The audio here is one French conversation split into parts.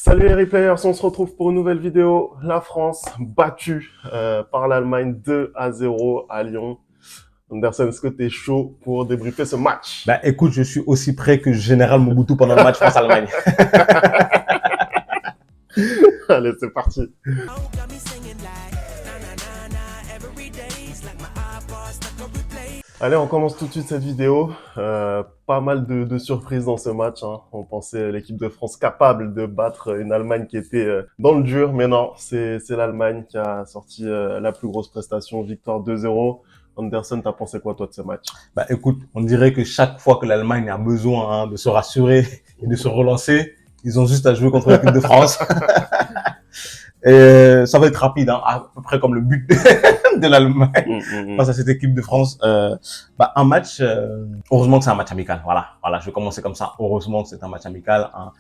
Salut les replayers, on se retrouve pour une nouvelle vidéo. La France battue par l'Allemagne 2-0 à Lyon. Anderson, est-ce que tu es chaud pour débriefer ce match? Bah écoute, je suis aussi prêt que Général Mobutu pendant le match France-Allemagne. Allez, c'est parti. Allez, on commence tout de suite cette vidéo. Pas mal de surprises dans ce match, hein. On pensait l'équipe de France capable de battre une Allemagne qui était dans le dur, mais non, c'est l'Allemagne qui a sorti la plus grosse prestation, victoire 2-0. Anderson, t'as pensé quoi toi de ce match? Bah écoute, on dirait que chaque fois que l'Allemagne a besoin de se rassurer et de se relancer, ils ont juste à jouer contre l'équipe de France. Et ça va être rapide, hein, à peu près comme le but de l'Allemagne face à cette équipe de France. Un match, heureusement que c'est un match amical. Voilà, je vais commencer comme ça. Heureusement que c'est un match amical. Hein.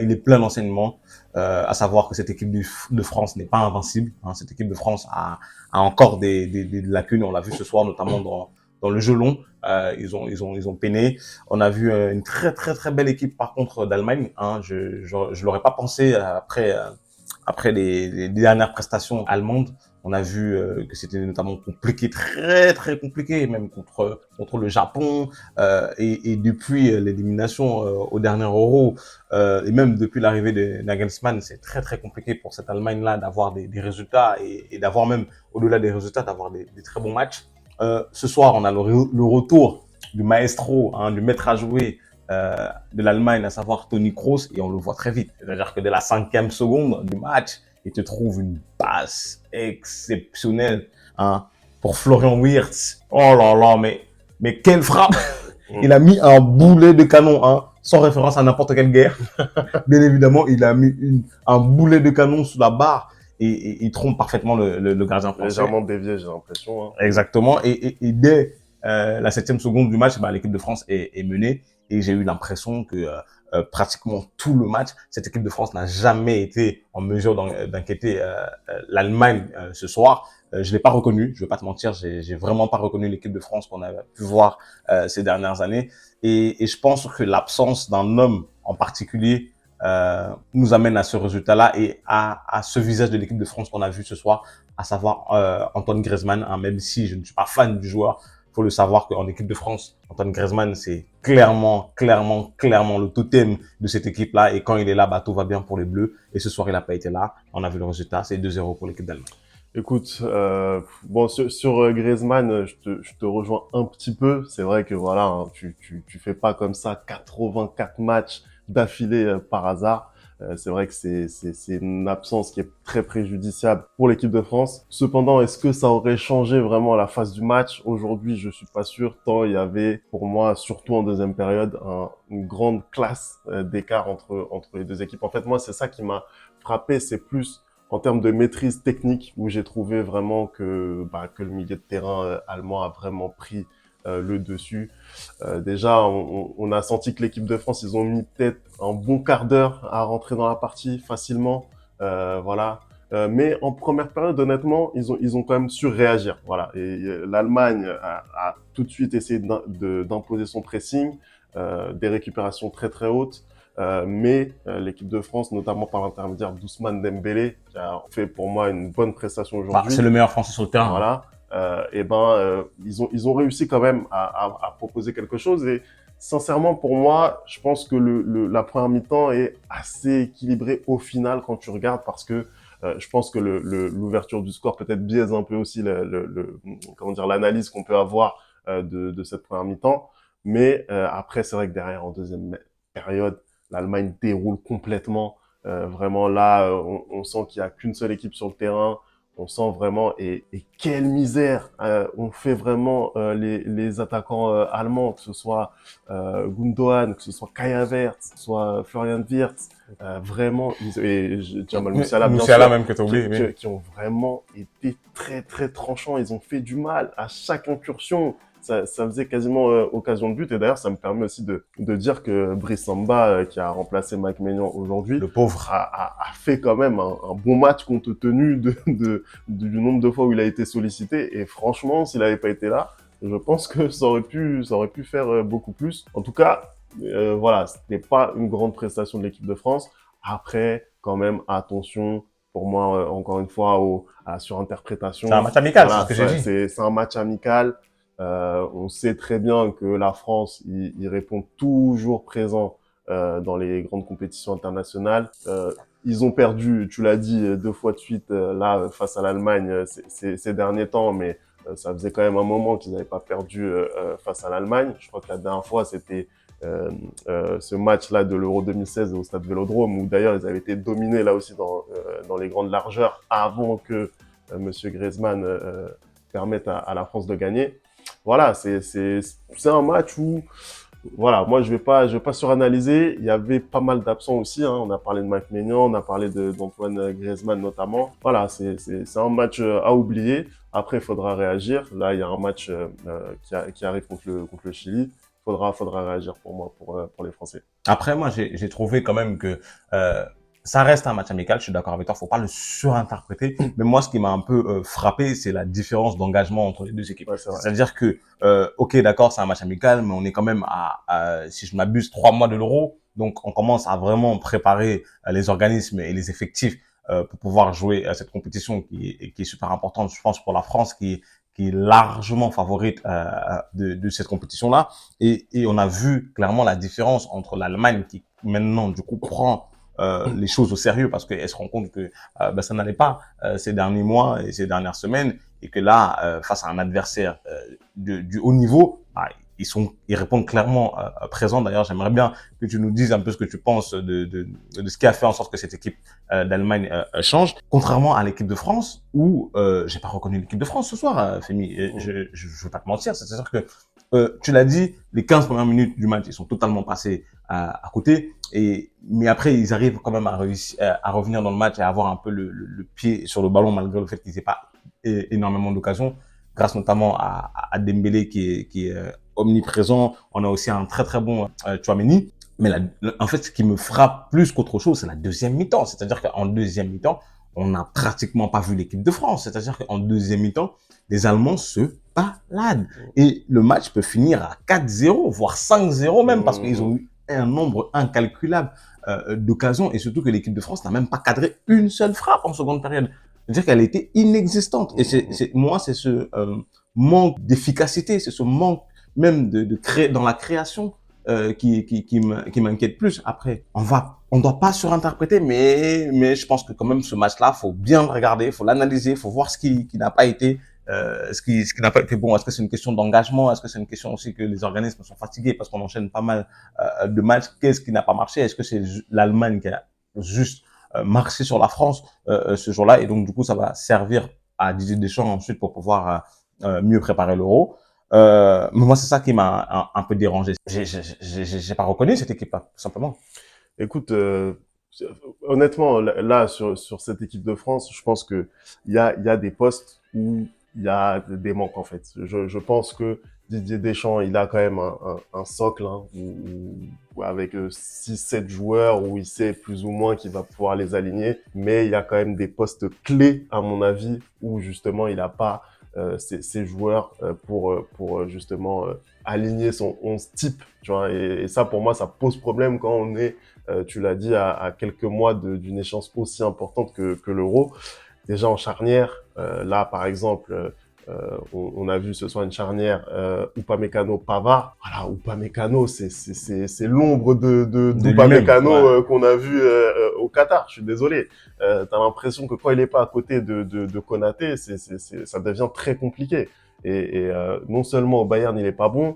Il est plein d'enseignements, à savoir que cette équipe de France n'est pas invincible. Hein. Cette équipe de France a encore des lacunes. On l'a vu ce soir, notamment dans le jeu long. Ils ont peiné. On a vu une très belle équipe par contre d'Allemagne. Hein. Je l'aurais pas pensé après les dernières prestations allemandes. On a vu que c'était notamment compliqué, très compliqué, même contre le Japon, et depuis l'élimination au dernier Euro, et même depuis l'arrivée de Nagelsmann, c'est très compliqué pour cette Allemagne-là d'avoir des résultats et d'avoir même, au-delà des résultats, d'avoir des très bons matchs. Ce soir, on a le retour du maestro, hein, du maître à jouer, de l'Allemagne, à savoir Toni Kroos, et on le voit très vite. C'est-à-dire que dès la 5e seconde du match, il te trouve une passe exceptionnelle, hein, pour Florian Wirtz. Oh là là, mais quelle frappe! Il a mis un boulet de canon, hein, sans référence à n'importe quelle guerre. Bien évidemment, il a mis un boulet de canon sous la barre et il trompe parfaitement le gardien français. Légèrement dévié, j'ai l'impression. Hein. Exactement. Et dès la 7e seconde du match, l'équipe de France est menée. Et j'ai eu l'impression que pratiquement tout le match, cette équipe de France n'a jamais été en mesure d'inquiéter l'Allemagne ce soir. Je l'ai pas reconnu, je vais pas te mentir, j'ai vraiment pas reconnu l'équipe de France qu'on a pu voir ces dernières années. Et je pense que l'absence d'un homme en particulier nous amène à ce résultat-là et à ce visage de l'équipe de France qu'on a vu ce soir, à savoir Antoine Griezmann. Hein, même si je ne suis pas fan du joueur, il faut le savoir qu'en équipe de France, Antoine Griezmann, c'est clairement le totem de cette équipe-là. Et quand il est là, tout va bien pour les Bleus. Et ce soir, il n'a pas été là. On a vu le résultat, c'est 2-0 pour l'équipe d'Allemagne. Écoute, bon sur Griezmann, je te rejoins un petit peu. C'est vrai que voilà, hein, tu fais pas comme ça 84 matchs d'affilée par hasard. C'est vrai que c'est une absence qui est très préjudiciable pour l'équipe de France. Cependant, est-ce que ça aurait changé vraiment la phase du match? Aujourd'hui, je suis pas sûr, tant il y avait pour moi, surtout en deuxième période, une grande classe d'écart entre les deux équipes. En fait, moi, c'est ça qui m'a frappé, c'est plus en termes de maîtrise technique, où j'ai trouvé vraiment que le milieu de terrain allemand a vraiment pris le dessus. Déjà, on a senti que l'équipe de France, ils ont mis peut-être un bon quart d'heure à rentrer dans la partie facilement. Voilà. Mais en première période, honnêtement, ils ont quand même su réagir. Voilà. Et l'Allemagne a tout de suite essayé d'imposer son pressing, des récupérations très hautes. Mais l'équipe de France, notamment par l'intermédiaire d'Ousmane Dembélé, qui a fait pour moi une bonne prestation aujourd'hui. C'est le meilleur Français sur le terrain. Voilà. Ils ont réussi quand même à proposer quelque chose. Et sincèrement, pour moi, je pense que la première mi-temps est assez équilibrée au final quand tu regardes, parce que je pense que l'ouverture du score peut-être biaise un peu aussi comment dire, l'analyse qu'on peut avoir de cette première mi-temps. Mais après, c'est vrai que derrière, en deuxième période, l'Allemagne déroule complètement. Vraiment là, on sent qu'il n'y a qu'une seule équipe sur le terrain. On sent vraiment, et quelle misère on fait vraiment les attaquants allemands, que ce soit Gundogan, que ce soit Kai Havertz, que ce soit Florian Wirtz, vraiment, et Jamal Musiala, bien sûr, même que t'as oublié, qui ont vraiment été très tranchants. Ils ont fait du mal à chaque incursion. Ça faisait quasiment occasion de but. Et d'ailleurs, ça me permet aussi de dire que Brice Samba, qui a remplacé Mike Maignan aujourd'hui, le pauvre, a fait quand même un bon match compte tenu du nombre de fois où il a été sollicité. Et franchement, s'il n'avait pas été là, je pense que ça aurait pu faire beaucoup plus. En tout cas, voilà, c'était pas une grande prestation de l'équipe de France. Après, quand même, attention, pour moi, encore une fois, à la C'est un surinterprétation. match amical, c'est ce Voilà, que j'ai dit. c'est un match amical. On sait très bien que la France, il répond toujours présent dans les grandes compétitions internationales. Ils ont perdu, tu l'as dit, 2 fois de suite là face à l'Allemagne ces derniers temps, mais ça faisait quand même un moment qu'ils n'avaient pas perdu face à l'Allemagne. Je crois que la dernière fois, c'était ce match-là de l'Euro 2016 au Stade Vélodrome, où d'ailleurs ils avaient été dominés là aussi dans les grandes largeurs avant que Monsieur Griezmann permette à la France de gagner. Voilà, c'est un match où voilà, moi je vais pas suranalyser. Il y avait pas mal d'absents aussi. Hein. On a parlé de Mike Maignan, on a parlé d'Antoine Griezmann notamment. Voilà, c'est un match à oublier. Après, il faudra réagir. Là, il y a un match qui arrive contre le Chili. Faudra réagir pour moi, pour les Français. Après, moi, j'ai trouvé quand même que ça reste un match amical. Je suis d'accord avec toi. Faut pas le surinterpréter. Mais moi, ce qui m'a un peu frappé, c'est la différence d'engagement entre les deux équipes. Ouais, c'est vrai. C'est-à-dire que, ok, d'accord, c'est un match amical, mais on est quand même si je m'abuse, 3 mois de l'Euro. Donc, on commence à vraiment préparer les organismes et les effectifs pour pouvoir jouer à cette compétition qui est super importante, je pense, pour la France, qui est largement favorite de cette compétition-là. Et on a vu clairement la différence entre l'Allemagne qui maintenant du coup prend les choses au sérieux parce qu'elle se rend compte que ça n'allait pas ces derniers mois et ces dernières semaines et que là face à un adversaire du haut niveau, ils répondent clairement présents. D'ailleurs, j'aimerais bien que tu nous dises un peu ce que tu penses de ce qui a fait en sorte que cette équipe d'Allemagne change, contrairement à l'équipe de France où j'ai pas reconnu l'équipe de France ce soir, Femi. Je vais pas te mentir, c'est-à-dire que tu l'as dit, les 15 premières minutes du match, ils sont totalement passés à côté. Mais après, ils arrivent quand même à réussir, à revenir dans le match et à avoir un peu le pied sur le ballon malgré le fait qu'ils n'aient pas énormément d'occasions, grâce notamment à Dembélé qui est omniprésent. On a aussi un très très bon Tchouaméni. Mais en fait, ce qui me frappe plus qu'autre chose, c'est la deuxième mi-temps. C'est-à-dire qu'en deuxième mi-temps, on n'a pratiquement pas vu l'équipe de France. C'est-à-dire qu'en deuxième mi-temps, les Allemands se baladent. Et le match peut finir à 4-0, voire 5-0 même, parce qu'ils ont eu un nombre incalculable d'occasions. Et surtout que l'équipe de France n'a même pas cadré une seule frappe en seconde période. C'est-à-dire qu'elle était inexistante. Et moi, c'est ce manque d'efficacité, c'est ce manque même de créer dans la création qui m'inquiète plus. Après, on doit pas surinterpréter, mais je pense que quand même ce match-là, faut bien le regarder, faut l'analyser, faut voir ce qui n'a pas été, ce qui n'a pas été bon. Est-ce que c'est une question d'engagement? Est-ce que c'est une question aussi que les organismes sont fatigués parce qu'on enchaîne pas mal de matchs? Qu'est-ce qui n'a pas marché? Est-ce que c'est l'Allemagne qui a juste marché sur la France ce jour-là? Et donc, du coup, ça va servir à Didier Deschamps ensuite pour pouvoir mieux préparer l'Euro. Mais moi, c'est ça qui m'a un peu dérangé. J'ai pas reconnu cette équipe-là, tout simplement. Écoute, honnêtement, là, sur cette équipe de France, je pense que il y a des postes où il y a des manques, en fait. Je pense que Didier Deschamps, il a quand même un socle, hein, où avec 6-7 joueurs, où il sait plus ou moins qu'il va pouvoir les aligner. Mais il y a quand même des postes clés, à mon avis, où justement, il n'a pas ces joueurs pour justement aligner son 11 type. Tu vois, et ça, pour moi, ça pose problème quand on est tu l'as dit, à quelques mois d'une échéance aussi importante que l'Euro. Déjà en charnière, là par exemple, on a vu ce soir une charnière Upamecano-Pavard. Voilà, Upamecano, c'est l'ombre De lui-même, d'Upamecano ouais. qu'on a vu au Qatar. Je suis désolé. T'as l'impression que quand il est pas à côté de Konaté, ça devient très compliqué. Et non seulement au Bayern, il est pas bon,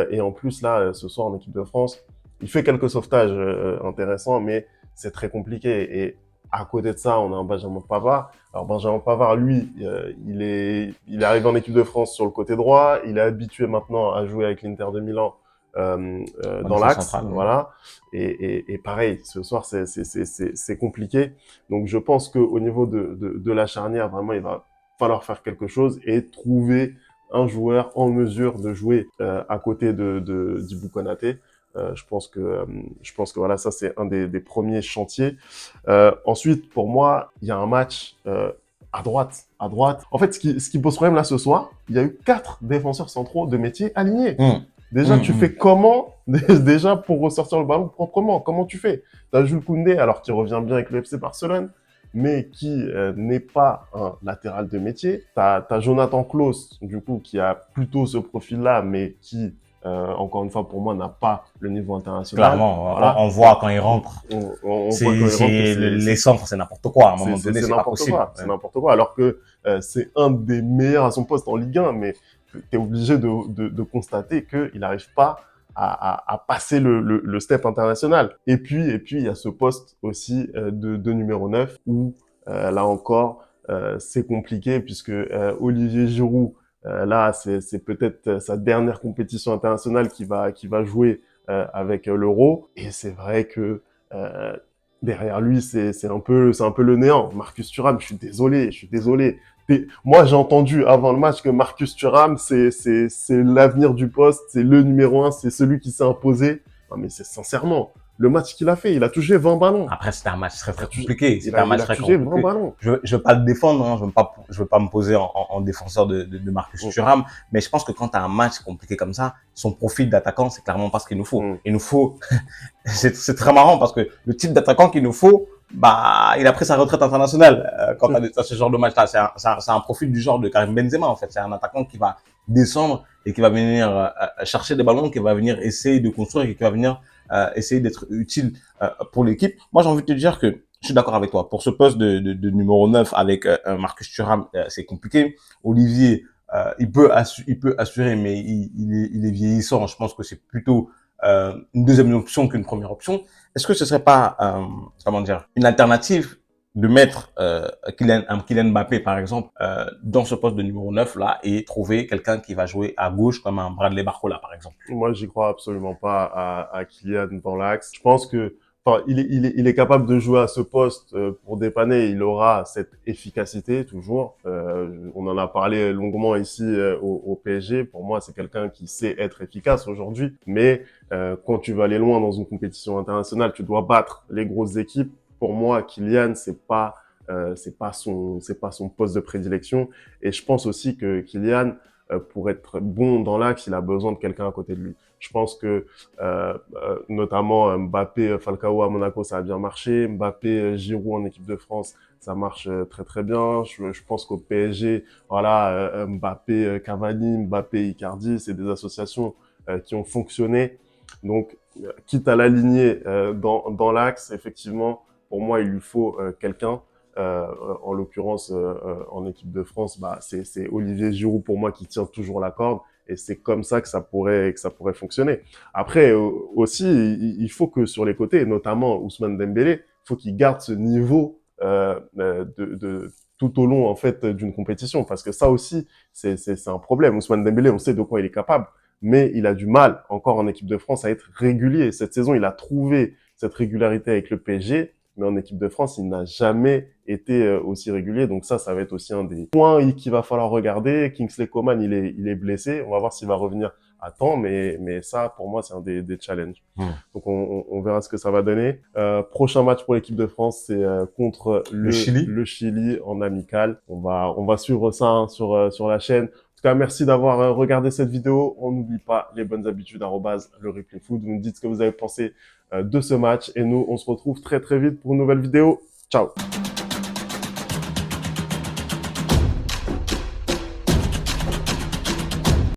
et en plus là, ce soir en équipe de France, il fait quelques sauvetages intéressants, mais c'est très compliqué. Et à côté de ça, on a un Benjamin Pavard. Alors Benjamin Pavard, lui, il est arrivé en équipe de France sur le côté droit. Il est habitué maintenant à jouer avec l'Inter de Milan En dans défense l'axe, centrale. voilà. Et pareil, ce soir, c'est compliqué. Donc je pense qu'au niveau de la charnière, vraiment, il va falloir faire quelque chose et trouver un joueur en mesure de jouer à côté d'Ibou Konaté. Je pense que voilà, ça c'est un des premiers chantiers. Ensuite, pour moi, il y a un match à droite. À droite. En fait, ce qui pose problème là ce soir, il y a eu 4 défenseurs centraux de métier alignés. Déjà, tu fais comment déjà pour ressortir le ballon proprement? Comment tu fais? T'as Jules Koundé, alors qu'il revient bien avec le FC Barcelone, mais qui n'est pas un latéral de métier. T'as Jonathan Klaus, du coup, qui a plutôt ce profil-là, mais qui, encore une fois, pour moi, n'a pas le niveau international. Clairement, Voilà. on voit quand il rentre. On voit quand il rentre que Les centres, c'est n'importe quoi. À un moment donné, c'est pas n'importe possible. quoi. C'est n'importe quoi. Alors que c'est un des meilleurs à son poste en Ligue 1, mais tu es obligé de constater qu'il n'arrive pas à passer le step international. Et puis, il y a ce poste aussi de numéro 9 où, là encore, c'est compliqué puisque Olivier Giroud, là, c'est peut-être sa dernière compétition internationale qui va jouer avec l'Euro. Et c'est vrai que derrière lui, c'est un peu le néant. Marcus Thuram, je suis désolé. Moi, j'ai entendu avant le match que Marcus Thuram, c'est l'avenir du poste, c'est le numéro 1, c'est celui qui s'est imposé. Non, mais c'est sincèrement, le match qu'il a fait, il a touché 20 ballons. Après, c'était un match très compliqué. Il a touché 20 ballons. Je veux pas le défendre, hein. Je veux pas me poser en défenseur de Marcus Thuram. Mais je pense que quand tu as un match compliqué comme ça, son profil d'attaquant, c'est clairement pas ce qu'il nous faut. Il nous faut, c'est très marrant parce que le type d'attaquant qu'il nous faut, bah, il a pris sa retraite internationale quand t'as ce genre de match-là. C'est un profil du genre de Karim Benzema, en fait. C'est un attaquant qui va descendre et qui va venir chercher des ballons, qui va venir essayer de construire et qui va venir essayer d'être utile pour l'équipe. Moi, j'ai envie de te dire que je suis d'accord avec toi. Pour ce poste de numéro 9 avec Marcus Thuram, c'est compliqué. Olivier, il peut assurer, mais il est vieillissant. Je pense que c'est plutôt une deuxième option qu'une première option. Est-ce que ce serait pas, comment dire, une alternative de mettre Kylian Mbappé, par exemple, dans ce poste de numéro 9 là et trouver quelqu'un qui va jouer à gauche comme un Bradley Barcola, par exemple? Moi, j'y crois absolument pas à Kylian dans l'axe. Je pense que, enfin, il est capable de jouer à ce poste pour dépanner. Il aura cette efficacité toujours. On en a parlé longuement ici au PSG. Pour moi, c'est quelqu'un qui sait être efficace aujourd'hui. Mais quand tu vas aller loin dans une compétition internationale, tu dois battre les grosses équipes. Pour moi, Kylian, c'est pas son poste de prédilection. Et je pense aussi que Kylian, pour être bon dans l'axe, il a besoin de quelqu'un à côté de lui. Je pense que notamment Mbappé, Falcao à Monaco, ça a bien marché. Mbappé, Giroud en équipe de France, ça marche très très bien. Je pense qu'au PSG, voilà, Mbappé, Cavani, Mbappé, Icardi, c'est des associations qui ont fonctionné. Donc, quitte à l'aligner dans l'axe, effectivement, pour moi, il lui faut quelqu'un. En l'occurrence, en équipe de France, bah, c'est Olivier Giroud pour moi qui tient toujours la corde. Et c'est comme ça que ça pourrait fonctionner. Après, aussi, il faut que sur les côtés, notamment Ousmane Dembélé, il faut qu'il garde ce niveau tout au long en fait d'une compétition, parce que ça aussi, c'est un problème. Ousmane Dembélé, on sait de quoi il est capable, mais il a du mal encore en équipe de France à être régulier. Cette saison, il a trouvé cette régularité avec le PSG. Mais en équipe de France, il n'a jamais été aussi régulier. Donc ça va être aussi un des points qu'il va falloir regarder. Kingsley Coman, il est blessé. On va voir s'il va revenir à temps, mais ça, pour moi, c'est un des challenges. Donc on verra ce que ça va donner. Prochain match pour l'équipe de France, c'est contre le Chili en amical. On va suivre ça hein, sur la chaîne. En tout cas, merci d'avoir regardé cette vidéo. On n'oublie pas les bonnes habitudes, @le replay foot. Vous me dites ce que vous avez pensé de ce match. Et nous, on se retrouve très très vite pour une nouvelle vidéo. Ciao!